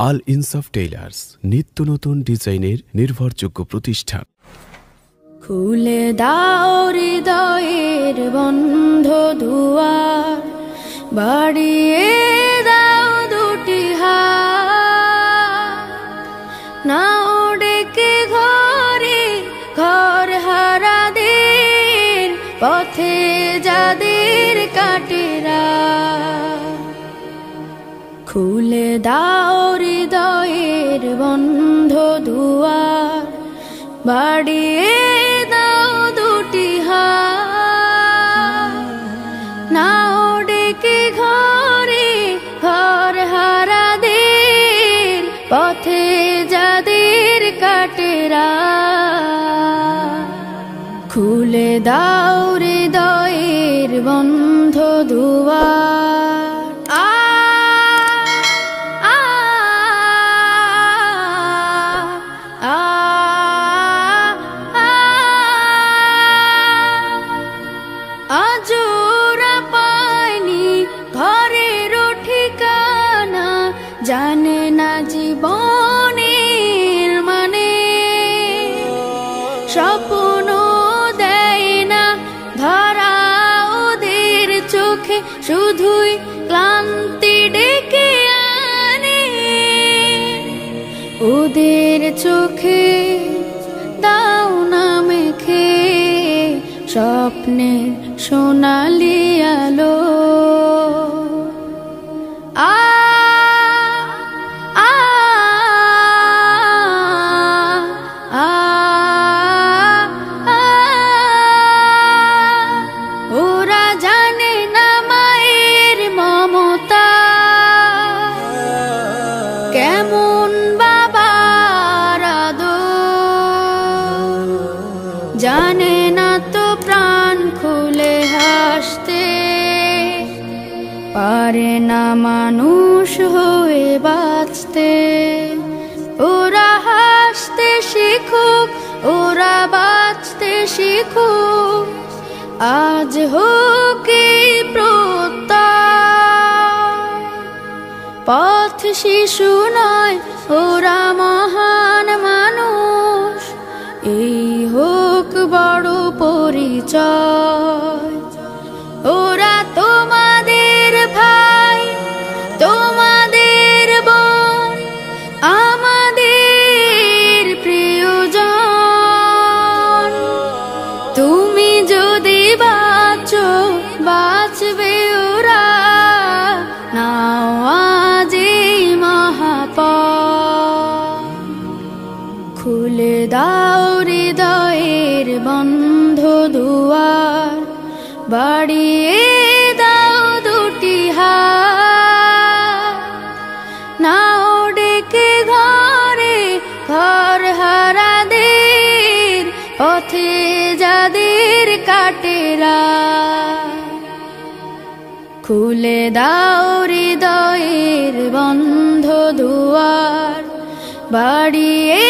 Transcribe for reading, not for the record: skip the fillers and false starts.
আল ইনসাফ টেইলার্স, নিত্য নতুন ডিজাইনের নির্ভরযোগ্য প্রতিষ্ঠান। খুলে দাও হৃদয়ের বন্ধ দুয়ার, বাড়িয়ে দাও দুটি হাত, নাও ডেকে ঘরে ঘর হারাদের, পথে যাদের কাটে রাত। খুলে দাও হৃদয়ের বন্ধ দুয়ার, বাড়িয়ে দাও দুটি হাত, নাও ডেকে ঘরে ঘর হারাদের, পথে যাদের কাটে রাত। খুলে দাও হৃদয়ের বন্ধ দুয়ার। আজোরা পায়নি ঘরের ঠিকানা, জানে না জীবনের মানে, স্বপ্ন দেয় না ধরা ওদের চোখে, শুধুই ক্লান্তি ডেকে আনে। ওদের চোখে দাও না মেখে স্বপ্নের সোনালি আলো। আ আ আ ওরা জানে না মায়ের মমতা, কেমন বাবার আদর, জানে না তো প্রাণ খুলে হাসতে, পারে না মানুষ হয়ে বাঁচতে। ওরা হাসতে শিখুক, ওরা বাঁচতে শিখুক, আজ হোক এই প্রত্যয়। পথ শিশু নয়, ওরা মহান মানুষ, এই হোক বড় পরিচয়। ওরা তোমাদের ভাই, তোমাদের বোন, আমাদের প্রিয়জন। তুমি যদি বাঁচো, বাঁচবে ওরা, নাও আজ এই মহাপথ। খুলে দাও হৃদয়ের বন্ধ দুয়ার, বাড়িয়ে দাও দুটি হাত, নাও ডেকে ঘরে ঘর হারাদের, পথে যাদের কাটে রাত। খুলে দাও হৃদয়ের বন্ধ দুয়ার, বাড়িয়ে